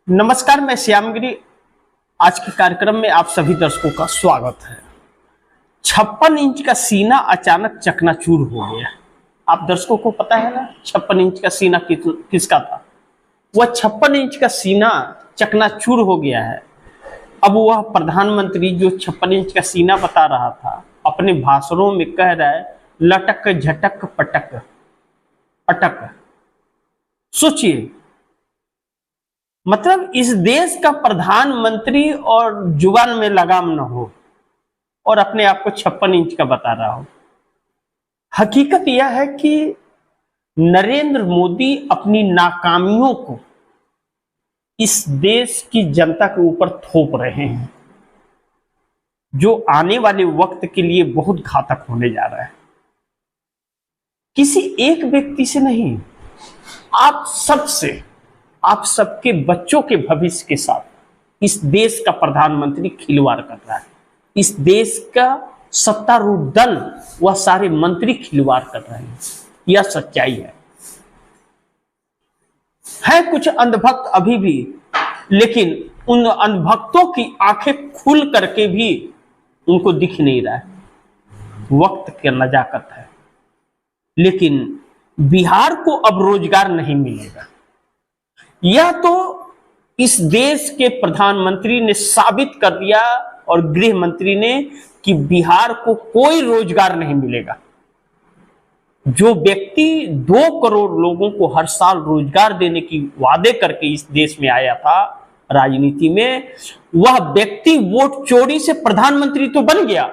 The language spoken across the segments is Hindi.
नमस्कार, मैं श्यामगिरी। आज के कार्यक्रम में आप सभी दर्शकों का स्वागत है। 56 इंच का सीना अचानक चकनाचूर हो गया। आप दर्शकों को पता है ना 56 इंच का सीना किसका था। वह 56 इंच का सीना चकनाचूर हो गया है। अब वह प्रधानमंत्री जो 56 इंच का सीना बता रहा था, अपने भाषणों में कह रहा है लटक झटक पटक अटक। सोचिए, मतलब इस देश का प्रधानमंत्री और जुबान में लगाम न हो और अपने आप को 56 इंच का बता रहा हो। हकीकत यह है कि नरेंद्र मोदी अपनी नाकामियों को इस देश की जनता के ऊपर थोप रहे हैं, जो आने वाले वक्त के लिए बहुत घातक होने जा रहा है। किसी एक व्यक्ति से नहीं, आप सबके बच्चों के भविष्य के साथ इस देश का प्रधानमंत्री खिलवाड़ कर रहा है। इस देश का सत्तारूढ़ दल, वह सारे मंत्री खिलवाड़ कर रहे हैं। यह सच्चाई है कुछ अंधभक्त अभी भी, लेकिन उन अंधभक्तों की आंखें खुल करके भी उनको दिख नहीं रहा है। वक्त की नजाकत है। लेकिन बिहार को अब रोजगार नहीं मिलेगा। यह तो इस देश के प्रधानमंत्री ने साबित कर दिया और गृह मंत्री ने कि बिहार को कोई रोजगार नहीं मिलेगा। जो व्यक्ति 2 करोड़ लोगों को हर साल रोजगार देने की वादे करके इस देश में आया था राजनीति में, वह व्यक्ति वोट चोरी से प्रधानमंत्री तो बन गया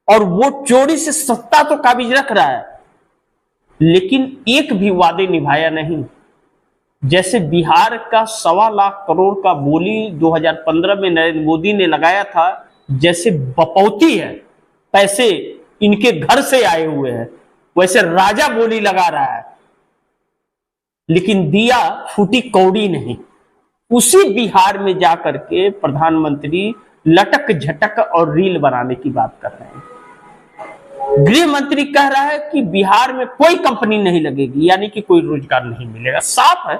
और वोट चोरी से सत्ता तो काबिज रख रहा है, लेकिन एक भी वादे निभाया नहीं। जैसे बिहार का 1.25 लाख करोड़ का बोली 2015 में नरेंद्र मोदी ने लगाया था, जैसे बपौती है, पैसे इनके घर से आए हुए हैं, वैसे राजा बोली लगा रहा है, लेकिन दिया फूटी कौड़ी नहीं। उसी बिहार में जाकर के प्रधानमंत्री लटक झटक और रील बनाने की बात कर रहे हैं। गृह मंत्री कह रहा है कि बिहार में कोई कंपनी नहीं लगेगी, यानी कि कोई रोजगार नहीं मिलेगा। साफ है।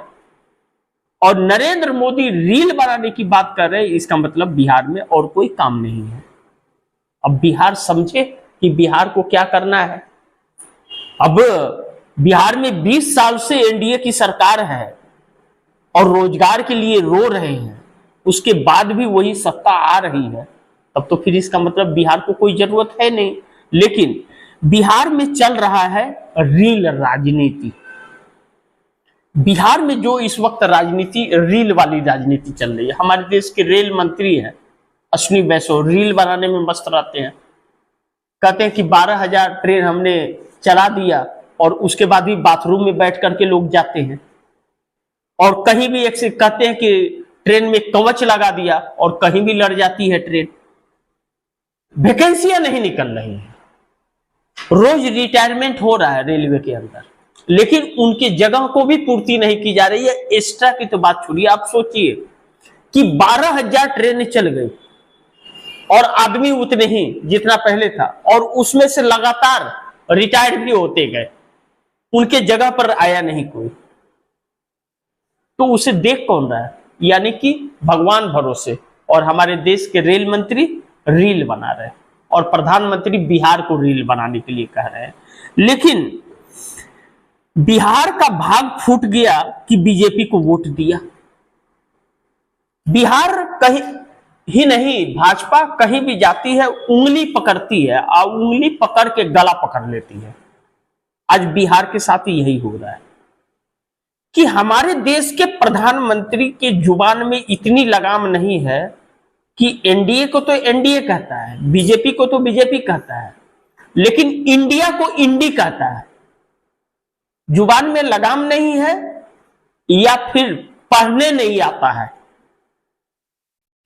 और नरेंद्र मोदी रील बनाने की बात कर रहे हैं, इसका मतलब बिहार में और कोई काम नहीं है। अब बिहार समझे कि बिहार को क्या करना है। अब बिहार में 20 साल से एनडीए की सरकार है और रोजगार के लिए रो रहे हैं, उसके बाद भी वही सत्ता आ रही है, तब तो फिर इसका मतलब बिहार को कोई जरूरत है नहीं। लेकिन बिहार में चल रहा है रील राजनीति। बिहार में जो इस वक्त राजनीति, रील वाली राजनीति चल रही है। हमारे देश के रेल मंत्री हैं अश्विनी वैष्णव, रील बनाने में मस्त रहते हैं। कहते हैं कि 12,000 ट्रेन हमने चला दिया और उसके बाद भी बाथरूम में बैठ करके लोग जाते हैं। और कहीं भी एक से कहते हैं कि ट्रेन में कवच लगा दिया और कहीं भी लड़ जाती है ट्रेन। वैकेंसियां नहीं निकल रही है, रोज रिटायरमेंट हो रहा है रेलवे के अंदर, लेकिन उनकी जगह को भी पूर्ति नहीं की जा रही है। एक्स्ट्रा की तो बात छोड़िए, आप सोचिए कि 12,000 ट्रेनें चल गई और आदमी उतने ही जितना पहले था, और उसमें से लगातार रिटायर भी होते गए, उनके जगह पर आया नहीं कोई। तो उसे देख कौन रहा है? यानी कि भगवान भरोसे। और हमारे देश के रेल मंत्री रील बना रहे हैं और प्रधानमंत्री बिहार को रील बनाने के लिए कह रहे हैं। लेकिन बिहार का भाग फूट गया कि बीजेपी को वोट दिया। बिहार कहीं ही नहीं, भाजपा कहीं भी जाती है उंगली पकड़ती है और उंगली पकड़ के गला पकड़ लेती है। आज बिहार के साथ यही हो रहा है कि हमारे देश के प्रधानमंत्री के जुबान में इतनी लगाम नहीं है कि एनडीए को तो एनडीए कहता है, बीजेपी को तो बीजेपी कहता है, लेकिन इंडिया को इंडी कहता है। जुबान में लगाम नहीं है, या फिर पढ़ने नहीं आता है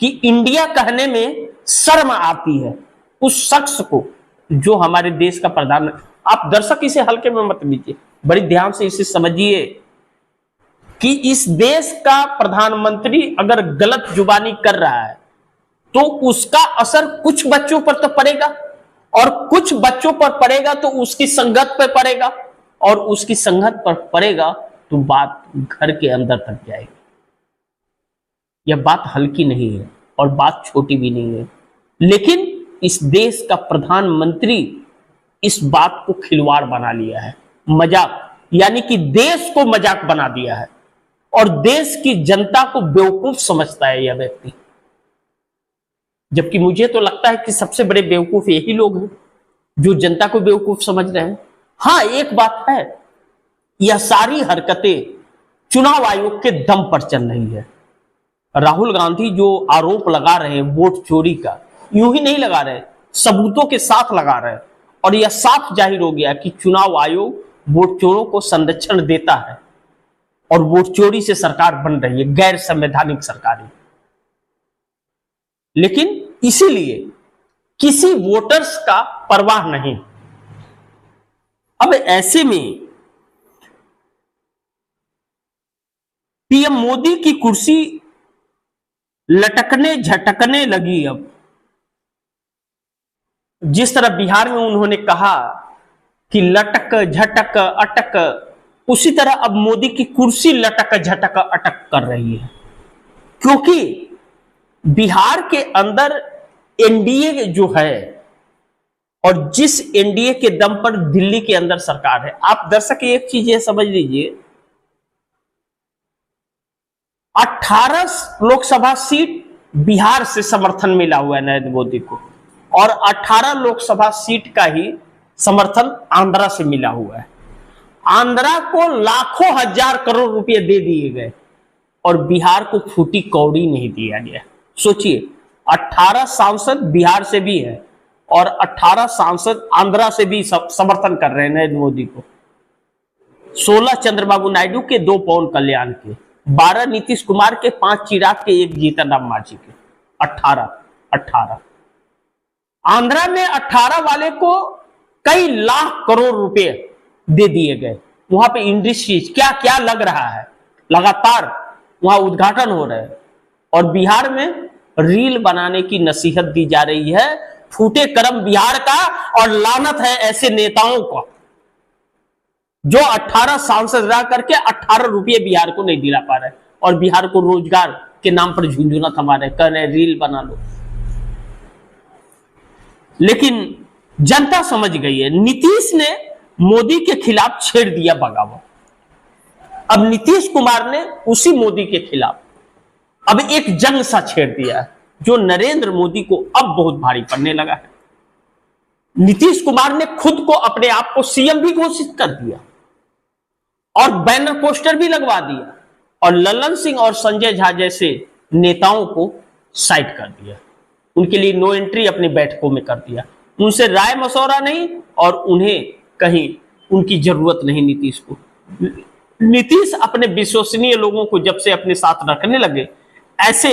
कि इंडिया कहने में शर्म आती है उस शख्स को जो हमारे देश का प्रधान। आप दर्शक इसे हल्के में मत लीजिए, बड़ी ध्यान से इसे समझिए कि इस देश का प्रधानमंत्री अगर गलत जुबानी कर रहा है तो उसका असर कुछ बच्चों पर तो पड़ेगा, और कुछ बच्चों पर पड़ेगा तो उसकी संगत पर पड़ेगा, और उसकी संगत पर पड़ेगा तो बात घर के अंदर तक जाएगी। यह बात हल्की नहीं है और बात छोटी भी नहीं है, लेकिन इस देश का प्रधानमंत्री इस बात को खिलवाड़ बना लिया है, मजाक, यानी कि देश को मजाक बना दिया है और देश की जनता को बेवकूफ समझता है यह व्यक्ति। जबकि मुझे तो लगता है कि सबसे बड़े बेवकूफ यही लोग हैं जो जनता को बेवकूफ समझ रहे हैं। हाँ, एक बात है, यह सारी हरकतें चुनाव आयोग के दम पर चल रही है। राहुल गांधी जो आरोप लगा रहे हैं वोट चोरी का, यूं ही नहीं लगा रहे, सबूतों के साथ लगा रहे हैं और यह साफ जाहिर हो गया कि चुनाव आयोग वोट चोरों को संरक्षण देता है और वोट चोरी से सरकार बन रही है, गैर संवैधानिक सरकार है। लेकिन इसीलिए किसी वोटर्स का परवाह नहीं। अब ऐसे में पीएम मोदी की कुर्सी लटकने झटकने लगी। अब जिस तरह बिहार में उन्होंने कहा कि लटक झटक अटक, उसी तरह अब मोदी की कुर्सी लटक झटक अटक कर रही है, क्योंकि बिहार के अंदर एनडीए जो है और जिस एनडीए के दम पर दिल्ली के अंदर सरकार है, आप दर्शक एक चीज ये समझ लीजिए, 18 लोकसभा सीट बिहार से समर्थन मिला हुआ है नरेंद्र मोदी को और 18 लोकसभा सीट का ही समर्थन आंध्रा से मिला हुआ है। आंध्रा को लाखों हजार करोड़ रुपए दे दिए गए और बिहार को फूटी कौड़ी नहीं दिया गया। सोचिए, 18 सांसद बिहार से भी है और 18 सांसद आंध्रा से भी समर्थन कर रहे हैं नरेंद्र मोदी को। 16 चंद्रबाबू नायडू के, 2 पवन कल्याण के, 12 नीतीश कुमार के, 5 चिराग के, 1 जीतन राम मांझी के, 18। आंध्रा में 18 वाले को कई लाख करोड़ रुपए दे दिए गए। वहां पे इंडस्ट्रीज क्या क्या लग रहा है, लगातार वहां उद्घाटन हो रहे हैं और बिहार में रील बनाने की नसीहत दी जा रही है। फूटे कर्म बिहार का और लानत है ऐसे नेताओं को जो 18 सांसद रह करके 18 रुपये बिहार को नहीं दिला पा रहे और बिहार को रोजगार के नाम पर झुंझुना थमा रहे, कह रहे रील बना लो। लेकिन जनता समझ गई है, नीतीश ने मोदी के खिलाफ छेड़ दिया बगावत। अब नीतीश कुमार ने उसी मोदी के खिलाफ अब एक जंग सा छेड़ दिया है जो नरेंद्र मोदी को अब बहुत भारी पड़ने लगा है। नीतीश कुमार ने खुद को, अपने आप को सीएम भी घोषित कर दिया और बैनर पोस्टर भी लगवा दिया और ललन सिंह और संजय झा जैसे नेताओं को साइड कर दिया, उनके लिए नो एंट्री अपनी बैठकों में कर दिया, उनसे राय मशवरा नहीं और उन्हें कहीं उनकी जरूरत नहीं नीतीश को। नीतीश अपने विश्वसनीय लोगों को जब से अपने साथ रखने लगे, ऐसे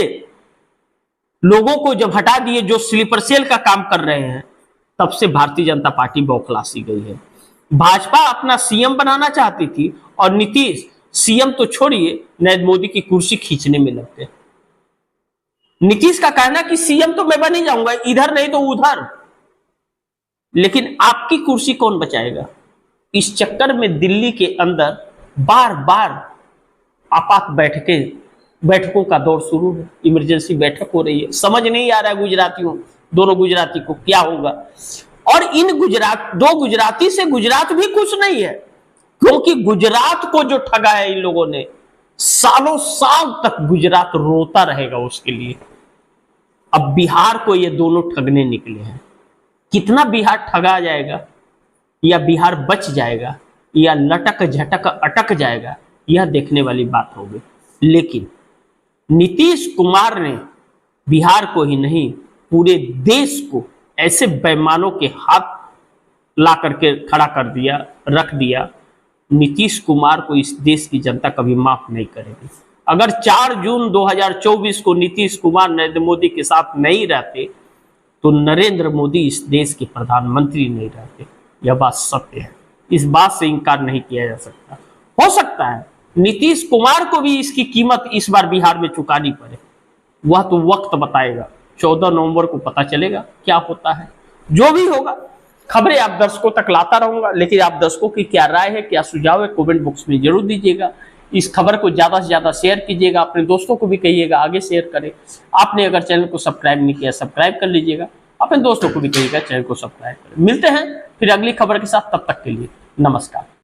लोगों को जब हटा दिए जो स्लीपर सेल का काम कर रहे हैं, तब से भारतीय जनता पार्टी बौखला सी गई है। भाजपा अपना सीएम बनाना चाहती थी और नीतीश सीएम तो छोड़िए, नरेंद्र मोदी की कुर्सी खींचने में लगते। नीतीश का कहना कि सीएम तो मैं बन ही जाऊंगा, इधर नहीं तो उधर, लेकिन आपकी कुर्सी कौन बचाएगा। इस चक्कर में दिल्ली के अंदर बार बार आपात बैठकों का दौर शुरू है, इमरजेंसी बैठक हो रही है। समझ नहीं आ रहा है दोनों गुजराती को क्या होगा। और इन 2 गुजराती से गुजरात भी खुश नहीं है, क्योंकि गुजरात को जो ठगा है इन लोगों ने, सालों साल तक गुजरात रोता रहेगा उसके लिए। अब बिहार को ये दोनों ठगने निकले हैं। कितना बिहार ठगा जाएगा, या बिहार बच जाएगा, या लटक झटक अटक जाएगा, यह देखने वाली बात होगी। लेकिन नीतीश कुमार ने बिहार को ही नहीं, पूरे देश को ऐसे बेईमानों के हाथ ला करके खड़ा कर दिया, रख दिया। नीतीश कुमार को इस देश की जनता कभी माफ नहीं करेगी। अगर 4 जून 2024 को नीतीश कुमार नरेंद्र मोदी के साथ नहीं रहते तो नरेंद्र मोदी इस देश के प्रधानमंत्री नहीं रहते। यह बात सत्य है, इस बात से इनकार नहीं किया जा सकता। हो सकता है नीतीश कुमार को भी इसकी कीमत इस बार बिहार में चुकानी पड़े, वह तो वक्त बताएगा। 14 नवंबर को पता चलेगा क्या होता है। जो भी होगा खबरें आप दर्शकों तक लाता रहूंगा, लेकिन आप दर्शकों की क्या राय है, क्या सुझाव है, कमेंट बॉक्स में जरूर दीजिएगा। इस खबर को ज्यादा से ज्यादा शेयर कीजिएगा, अपने दोस्तों को भी कहिएगा आगे शेयर करें। आपने अगर चैनल को सब्सक्राइब नहीं किया सब्सक्राइब कर लीजिएगा, अपने दोस्तों को भी कहिएगा चैनल को सब्सक्राइब करें। मिलते हैं फिर अगली खबर के साथ, तब तक के लिए नमस्कार।